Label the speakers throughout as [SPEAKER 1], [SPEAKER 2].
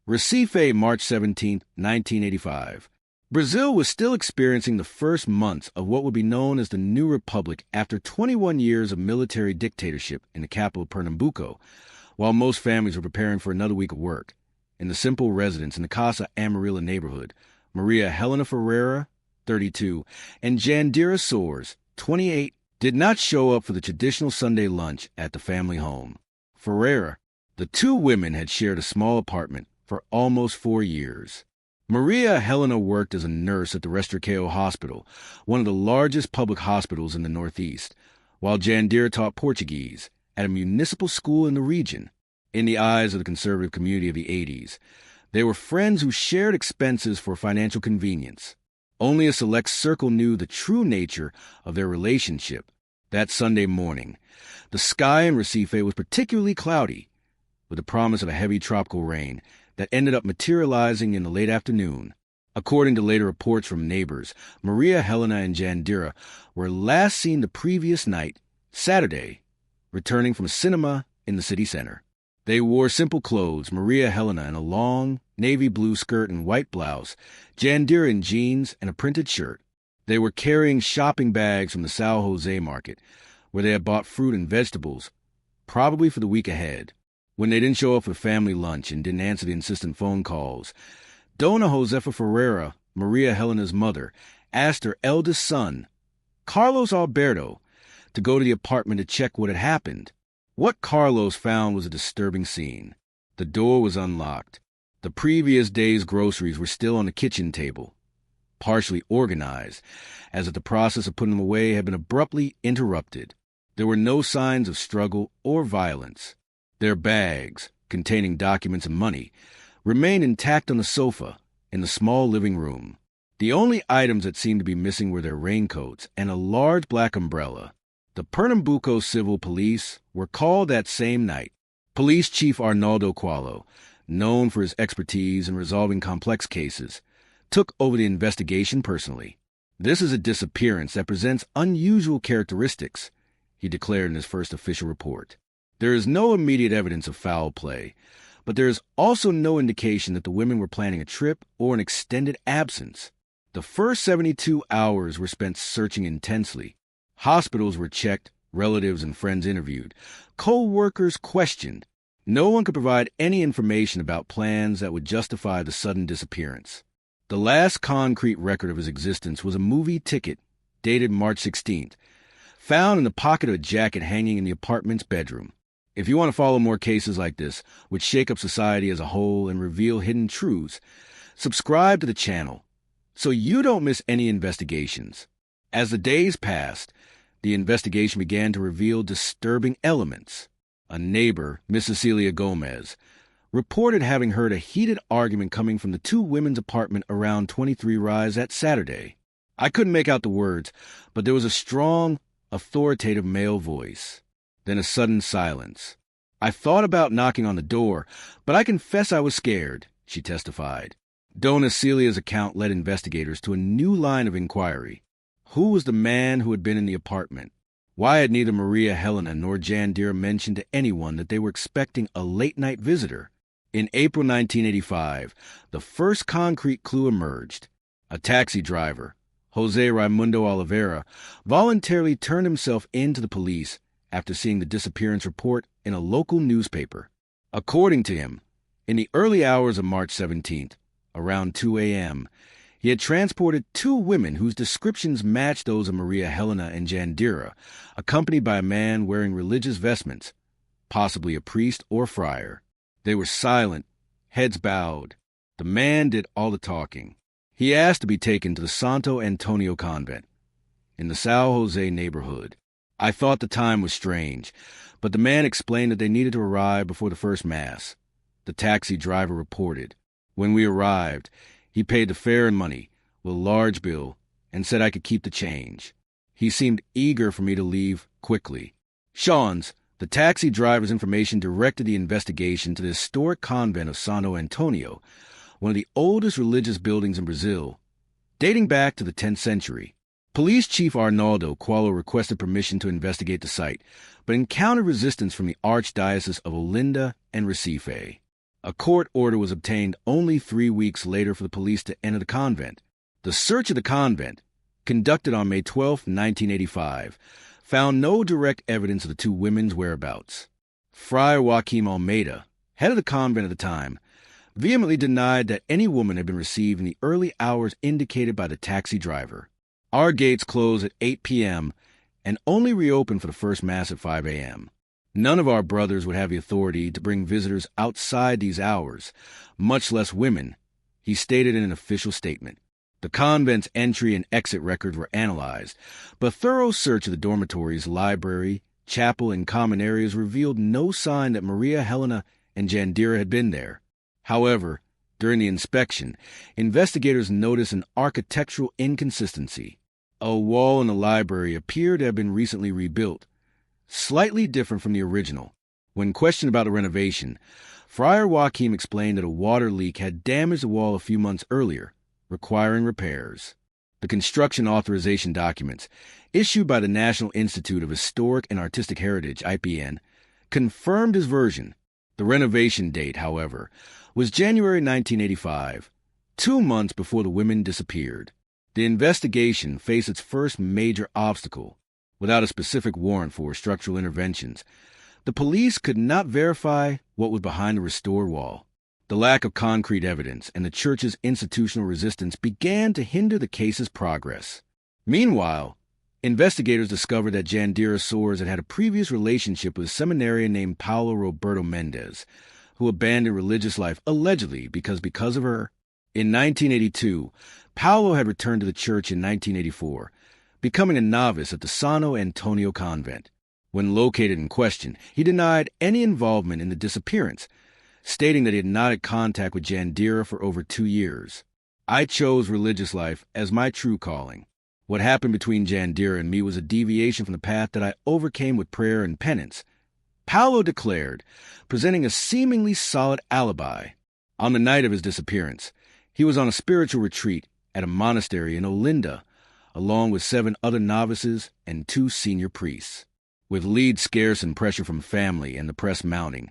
[SPEAKER 1] Recife, March 17, 1985. Brazil was still experiencing the first months of what would be known as the New Republic after 21 years of military dictatorship in the capital Pernambuco, while most families were preparing for another week of work. In the simple residence in the Casa Amarilla neighborhood, Maria Helena Ferreira, 32, and Jandira Soares, 28, did not show up for the traditional Sunday lunch at the family home. Ferreira, the two women had shared a small apartment for almost 4 years. Maria Helena worked as a nurse at the Recife Hospital, one of the largest public hospitals in the Northeast, while Jandira taught Portuguese at a municipal school in the region. In the eyes of the conservative community of the 80s, they were friends who shared expenses for financial convenience. Only a select circle knew the true nature of their relationship. That Sunday morning, the sky in Recife was particularly cloudy, with the promise of a heavy tropical rain that ended up materializing in the late afternoon. According to later reports from neighbors, Maria Helena and Jandira were last seen the previous night, Saturday, returning from a cinema in the city center. They wore simple clothes, Maria Helena in a long, navy blue skirt and white blouse, Jandira in jeans and a printed shirt. They were carrying shopping bags from the São José market, where they had bought fruit and vegetables, probably for the week ahead. When they didn't show up for family lunch and didn't answer the insistent phone calls, Dona Josefa Ferreira, Maria Helena's mother, asked her eldest son, Carlos Alberto, to go to the apartment to check what had happened. What Carlos found was a disturbing scene. The door was unlocked. The previous day's groceries were still on the kitchen table, partially organized, as if the process of putting them away had been abruptly interrupted. There were no signs of struggle or violence. Their bags, containing documents and money, remained intact on the sofa in the small living room. The only items that seemed to be missing were their raincoats and a large black umbrella. The Pernambuco Civil Police were called that same night. Police Chief Arnaldo Qualo, known for his expertise in resolving complex cases, took over the investigation personally. This is a disappearance that presents unusual characteristics, he declared in his first official report. There is no immediate evidence of foul play, but there is also no indication that the women were planning a trip or an extended absence. The first 72 hours were spent searching intensely. Hospitals were checked, relatives and friends interviewed, co-workers questioned. No one could provide any information about plans that would justify the sudden disappearance. The last concrete record of his existence was a movie ticket, dated March 16th, found in the pocket of a jacket hanging in the apartment's bedroom. If you want to follow more cases like this, which shake up society as a whole and reveal hidden truths, subscribe to the channel so you don't miss any investigations. As the days passed, the investigation began to reveal disturbing elements. A neighbor, Miss Cecilia Gomez, reported having heard a heated argument coming from the two women's apartment around 23 Rise that Saturday. I couldn't make out the words, but there was a strong, authoritative male voice. Then a sudden silence. I thought about knocking on the door, but I confess I was scared, she testified. Dona Celia's account led investigators to a new line of inquiry. Who was the man who had been in the apartment? Why had neither Maria Helena nor Jandira mentioned to anyone that they were expecting a late-night visitor? In April 1985, the first concrete clue emerged. A taxi driver, Jose Raimundo Oliveira, voluntarily turned himself in to the police after seeing the disappearance report in a local newspaper. According to him, in the early hours of March 17th, around 2 a.m., he had transported two women whose descriptions matched those of Maria Helena and Jandira, accompanied by a man wearing religious vestments, possibly a priest or friar. They were silent, heads bowed. The man did all the talking. He asked to be taken to the Santo Antonio convent in the São José neighborhood. I thought the time was strange, but the man explained that they needed to arrive before the first Mass. The taxi driver reported. When we arrived, he paid the fare and money, with a large bill, and said I could keep the change. He seemed eager for me to leave quickly. Sean's, the taxi driver's information directed the investigation to the historic convent of Santo Antonio, one of the oldest religious buildings in Brazil, dating back to the 10th century. Police Chief Arnaldo Qualo requested permission to investigate the site, but encountered resistance from the Archdiocese of Olinda and Recife. A court order was obtained only 3 weeks later for the police to enter the convent. The search of the convent, conducted on May 12, 1985, found no direct evidence of the two women's whereabouts. Friar Joaquim Almeida, head of the convent at the time, vehemently denied that any woman had been received in the early hours indicated by the taxi driver. Our gates closed at 8 p.m. and only reopened for the first Mass at 5 a.m. None of our brothers would have the authority to bring visitors outside these hours, much less women, he stated in an official statement. The convent's entry and exit records were analyzed, but thorough search of the dormitories, library, chapel, and common areas revealed no sign that Maria Helena and Jandira had been there. However, during the inspection, investigators noticed an architectural inconsistency. A wall in the library appeared to have been recently rebuilt, slightly different from the original. When questioned about the renovation, Friar Joaquim explained that a water leak had damaged the wall a few months earlier, requiring repairs. The construction authorization documents, issued by the National Institute of Historic and Artistic Heritage, IPN, confirmed his version. The renovation date, however, was January 1985, 2 months before the women disappeared. The investigation faced its first major obstacle. Without a specific warrant for structural interventions, the police could not verify what was behind the restored wall. The lack of concrete evidence and the church's institutional resistance began to hinder the case's progress. Meanwhile, investigators discovered that Jandira Soares had had a previous relationship with a seminarian named Paulo Roberto Mendez, who abandoned religious life allegedly because of her. In 1982, Paulo had returned to the church in 1984, becoming a novice at the Santo Antonio convent. When located and questioned, he denied any involvement in the disappearance, stating that he had not had contact with Jandira for over 2 years. I chose religious life as my true calling. What happened between Jandira and me was a deviation from the path that I overcame with prayer and penance, Paulo declared, presenting a seemingly solid alibi. On the night of his disappearance, he was on a spiritual retreat at a monastery in Olinda, along with 7 other novices and 2 senior priests. With leads scarce and pressure from family and the press mounting,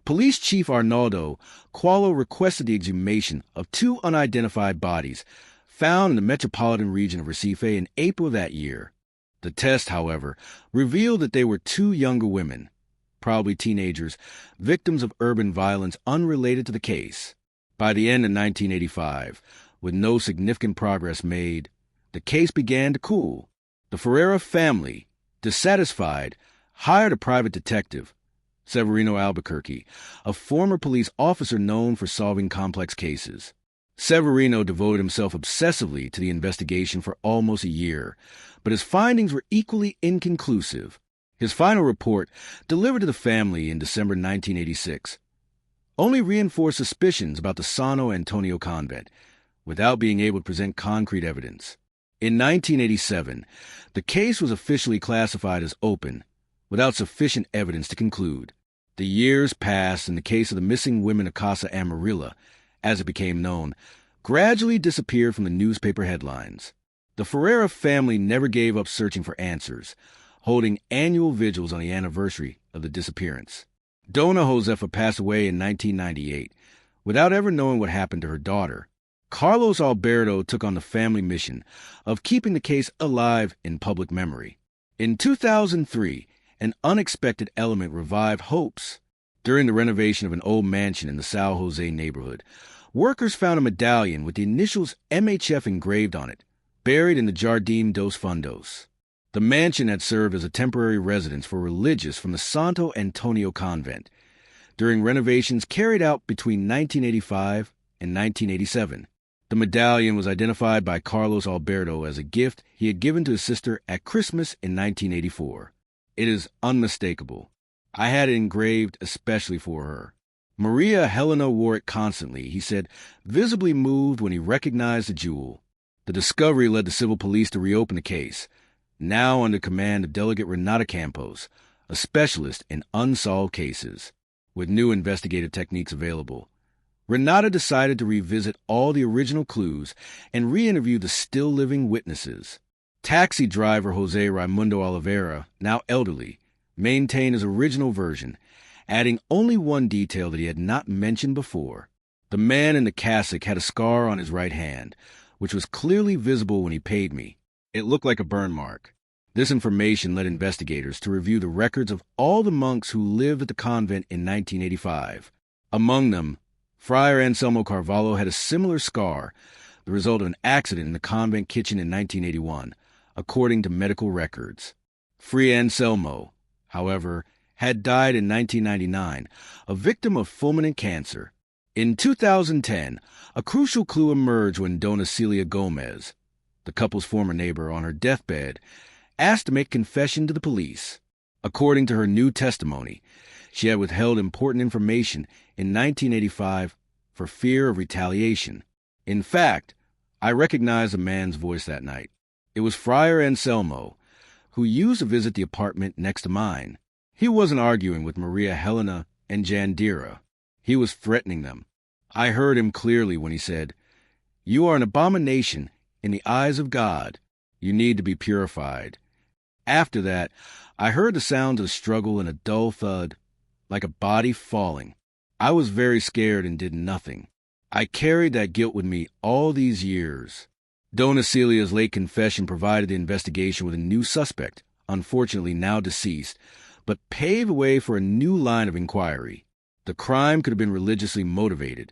[SPEAKER 1] Police Chief Arnaldo Qualo requested the exhumation of 2 unidentified bodies found in the metropolitan region of Recife in April of that year. The test, however, revealed that they were 2 younger women, probably teenagers, victims of urban violence unrelated to the case. By the end of 1985, with no significant progress made, the case began to cool. The Ferreira family, dissatisfied, hired a private detective, Severino Albuquerque, a former police officer known for solving complex cases. Severino devoted himself obsessively to the investigation for almost a year, but his findings were equally inconclusive. His final report, delivered to the family in December 1986, only reinforced suspicions about the Santo Antonio convent, without being able to present concrete evidence. In 1987, the case was officially classified as open, without sufficient evidence to conclude. The years passed and the case of the missing women of Casa Amarilla, as it became known, gradually disappeared from the newspaper headlines. The Ferreira family never gave up searching for answers, holding annual vigils on the anniversary of the disappearance. Dona Josefa passed away in 1998, without ever knowing what happened to her daughter. Carlos Alberto took on the family mission of keeping the case alive in public memory. In 2003, an unexpected element revived hopes. During the renovation of an old mansion in the São Jose neighborhood, workers found a medallion with the initials MHF engraved on it, buried in the Jardim dos Fundos. The mansion had served as a temporary residence for religious from the Santo Antonio convent during renovations carried out between 1985 and 1987. The medallion was identified by Carlos Alberto as a gift he had given to his sister at Christmas in 1984. It is unmistakable. I had it engraved especially for her. Maria Helena wore it constantly, he said, visibly moved when he recognized the jewel. The discovery led the civil police to reopen the case, now under command of Delegate Renata Campos, a specialist in unsolved cases. With new investigative techniques available, Renata decided to revisit all the original clues and re-interview the still-living witnesses. Taxi driver Jose Raimundo Oliveira, now elderly, maintained his original version, adding only one detail that he had not mentioned before. The man in the cassock had a scar on his right hand, which was clearly visible when he paid me. It looked like a burn mark. This information led investigators to review the records of all the monks who lived at the convent in 1985. Among them, Friar Anselmo Carvalho had a similar scar, the result of an accident in the convent kitchen in 1981, according to medical records. Friar Anselmo, however, had died in 1999, a victim of fulminant cancer. In 2010, a crucial clue emerged when Dona Celia Gomez, the couple's former neighbor, on her deathbed, asked to make confession to the police. According to her new testimony, she had withheld important information in 1985 for fear of retaliation. In fact, I recognized a man's voice that night. It was Friar Anselmo, who used to visit the apartment next to mine. He wasn't arguing with Maria Helena and Jandira. He was threatening them. I heard him clearly when he said, "You are an abomination in the eyes of God. You need to be purified." After that, I heard the sound of the struggle and a dull thud, like a body falling. I was very scared and did nothing. I carried that guilt with me all these years. Dona Celia's late confession provided the investigation with a new suspect, unfortunately now deceased, but paved the way for a new line of inquiry. The crime could have been religiously motivated,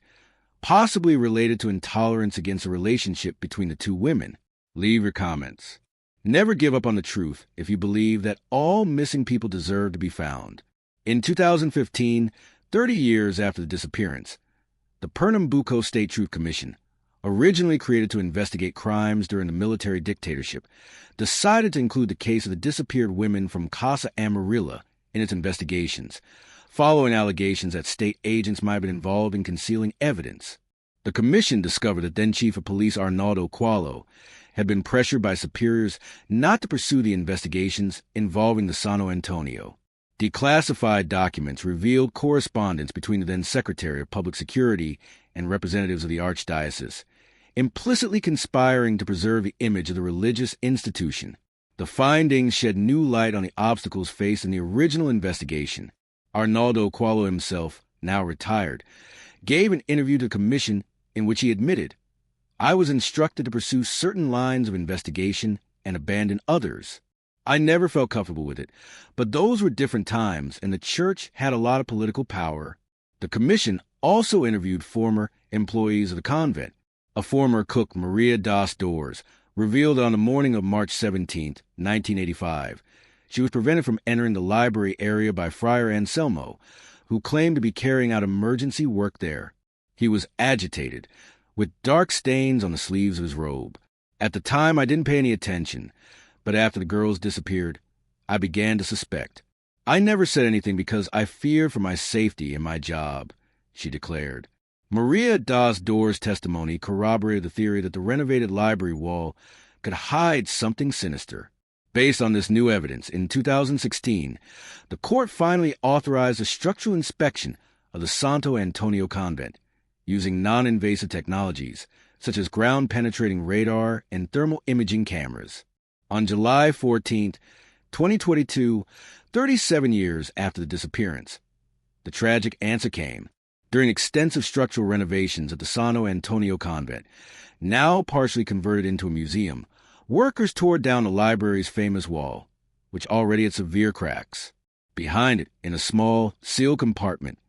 [SPEAKER 1] possibly related to intolerance against a relationship between the two women. Leave your comments. Never give up on the truth if you believe that all missing people deserve to be found. In 2015, 30 years after the disappearance, the Pernambuco State Truth Commission, originally created to investigate crimes during the military dictatorship, decided to include the case of the disappeared women from Casa Amarilla in its investigations, following allegations that state agents might have been involved in concealing evidence. The commission discovered that then-Chief of Police Arnaldo Qualo had been pressured by superiors not to pursue the investigations involving the Santo Antonio. Declassified documents revealed correspondence between the then Secretary of Public Security and representatives of the Archdiocese, implicitly conspiring to preserve the image of the religious institution. The findings shed new light on the obstacles faced in the original investigation. Arnaldo Qualo himself, now retired, gave an interview to the commission in which he admitted, "I was instructed to pursue certain lines of investigation and abandon others. I never felt comfortable with it, but those were different times, and the church had a lot of political power." The commission also interviewed former employees of the convent. A former cook, Maria das Dores, revealed on the morning of March 17, 1985, she was prevented from entering the library area by Friar Anselmo, who claimed to be carrying out emergency work there. He was agitated, with dark stains on the sleeves of his robe. At the time, I didn't pay any attention, but after the girls disappeared, I began to suspect. "I never said anything because I feared for my safety and my job," she declared. Maria das Dores' testimony corroborated the theory that the renovated library wall could hide something sinister. Based on this new evidence, in 2016, the court finally authorized a structural inspection of the Santo Antonio convent, using non-invasive technologies such as ground-penetrating radar and thermal imaging cameras. On July 14, 2022, 37 years after the disappearance, the tragic answer came. During extensive structural renovations at the Santo Antonio convent, now partially converted into a museum, workers tore down the library's famous wall, which already had severe cracks. Behind it, in a small, sealed compartment,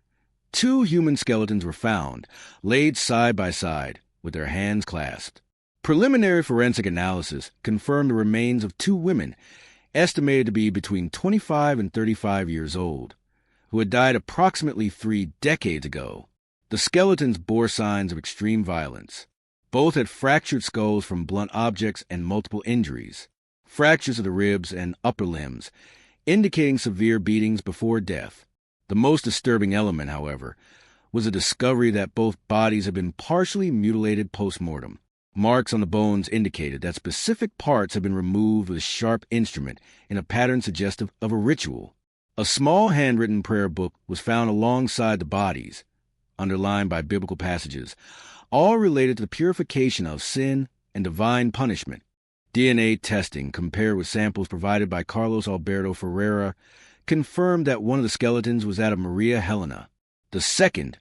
[SPEAKER 1] 2 human skeletons were found, laid side by side, with their hands clasped. Preliminary forensic analysis confirmed the remains of 2 women, estimated to be between 25 and 35 years old, who had died approximately 3 decades ago. The skeletons bore signs of extreme violence. Both had fractured skulls from blunt objects and multiple injuries, fractures of the ribs and upper limbs, indicating severe beatings before death. The most disturbing element, however, was the discovery that both bodies had been partially mutilated post-mortem. Marks on the bones indicated that specific parts had been removed with a sharp instrument in a pattern suggestive of a ritual. A small handwritten prayer book was found alongside the bodies, underlined by biblical passages, all related to the purification of sin and divine punishment. DNA testing, compared with samples provided by Carlos Alberto Ferreira, confirmed that one of the skeletons was that of Maria Helena. The second,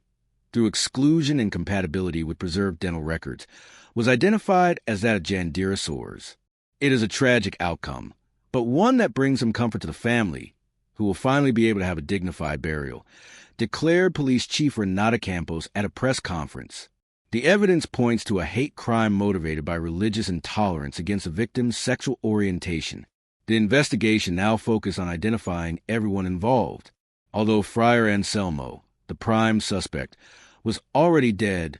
[SPEAKER 1] through exclusion and compatibility with preserved dental records, was identified as that of Jandira Soares. It is a tragic outcome, but one that brings some comfort to the family, who will finally be able to have a dignified burial, declared Police Chief Renata Campos at a press conference. The evidence points to a hate crime motivated by religious intolerance against the victim's sexual orientation. The investigation now focused on identifying everyone involved. Although Friar Anselmo, the prime suspect, was already dead,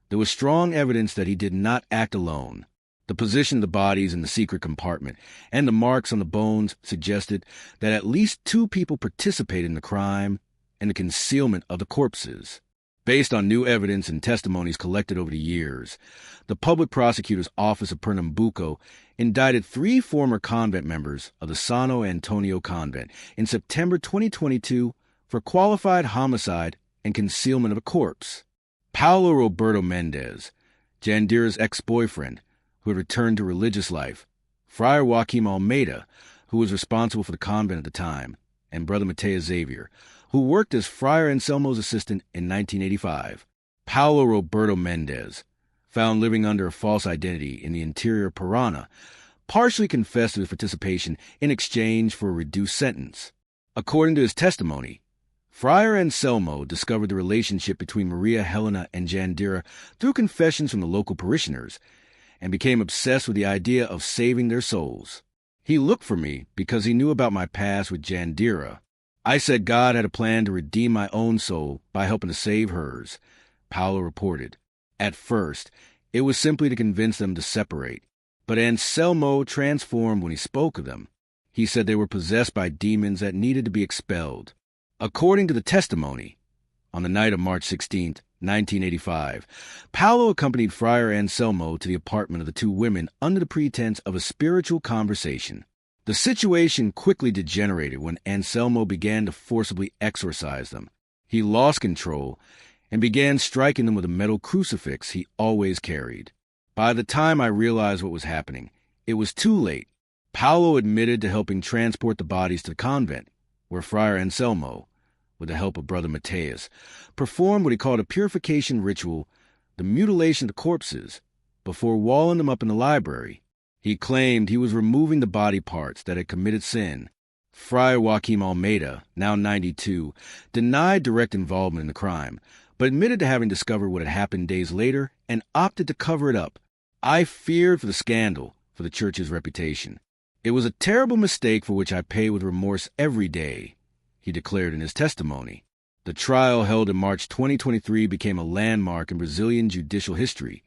[SPEAKER 1] there was strong evidence that he did not act alone. The position of the bodies in the secret compartment and the marks on the bones suggested that at least 2 people participated in the crime and the concealment of the corpses. Based on new evidence and testimonies collected over the years, the Public Prosecutor's Office of Pernambuco indicted 3 former convent members of the Sano Antonio Convent in September 2022 for qualified homicide and concealment of a corpse. Paulo Roberto Mendez, Jandira's ex-boyfriend, who had returned to religious life, Friar Joaquim Almeida, who was responsible for the convent at the time, and Brother Mateus Xavier, who worked as Friar Anselmo's assistant in 1985. Paulo Roberto Mendez, found living under a false identity in the interior Parana, partially confessed to his participation in exchange for a reduced sentence. According to his testimony, Friar Anselmo discovered the relationship between Maria Helena and Jandira through confessions from the local parishioners and became obsessed with the idea of saving their souls. He looked for me because he knew about my past with Jandira. I said God had a plan to redeem my own soul by helping to save hers, Paulo reported. At first, it was simply to convince them to separate, but Anselmo transformed when he spoke of them. He said they were possessed by demons that needed to be expelled. According to the testimony, on the night of March 16, 1985, Paulo accompanied Friar Anselmo to the apartment of the 2 women under the pretense of a spiritual conversation. The situation quickly degenerated when Anselmo began to forcibly exorcise them. He lost control and began striking them with a metal crucifix he always carried. By the time I realized what was happening, it was too late. Paulo admitted to helping transport the bodies to the convent, where Friar Anselmo, with the help of Brother Mateus, performed what he called a purification ritual, the mutilation of the corpses, before walling them up in the library. He claimed he was removing the body parts that had committed sin. Friar Joaquim Almeida, now 92, denied direct involvement in the crime, but admitted to having discovered what had happened days later and opted to cover it up. I feared for the scandal, for the church's reputation. It was a terrible mistake for which I pay with remorse every day, he declared in his testimony. The trial held in March 2023 became a landmark in Brazilian judicial history,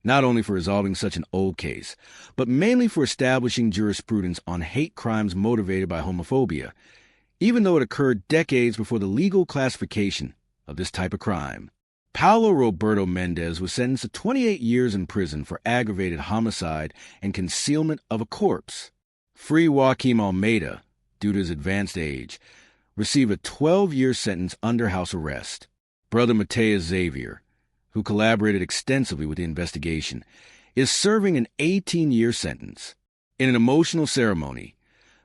[SPEAKER 1] not only for resolving such an old case, but mainly for establishing jurisprudence on hate crimes motivated by homophobia, even though it occurred decades before the legal classification of this type of crime. Paulo Roberto Mendez was sentenced to 28 years in prison for aggravated homicide and concealment of a corpse. Free Joaquim Almeida, due to his advanced age, received a 12-year sentence under house arrest. Brother Mateus Xavier, who collaborated extensively with the investigation, is serving an 18-year sentence. In an emotional ceremony,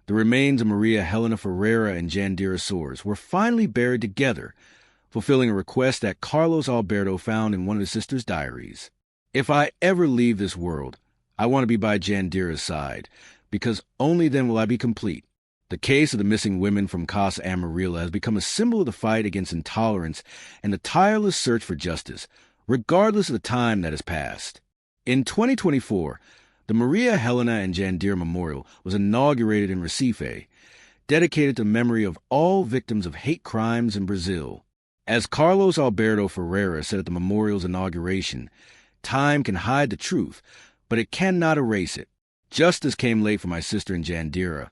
[SPEAKER 1] the remains of Maria Helena Ferreira and Jandira Soares were finally buried together, fulfilling a request that Carlos Alberto found in one of his sister's diaries. If I ever leave this world, I want to be by Jandira's side, because only then will I be complete. The case of the missing women from Casa Amarilla has become a symbol of the fight against intolerance and the tireless search for justice, regardless of the time that has passed. In 2024, the Maria Helena and Jandira Memorial was inaugurated in Recife, dedicated to the memory of all victims of hate crimes in Brazil. As Carlos Alberto Ferreira said at the memorial's inauguration, time can hide the truth, but it cannot erase it. Justice came late for my sister and Jandira,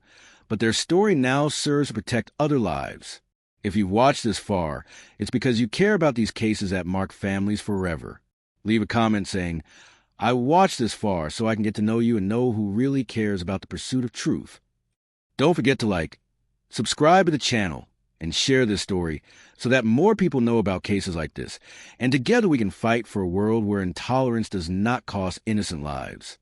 [SPEAKER 1] but their story now serves to protect other lives. If you've watched this far, it's because you care about these cases that mark families forever. Leave a comment saying, I watched this far so I can get to know you and know who really cares about the pursuit of truth. Don't forget to like, subscribe to the channel, and share this story so that more people know about cases like this, and together we can fight for a world where intolerance does not cost innocent lives.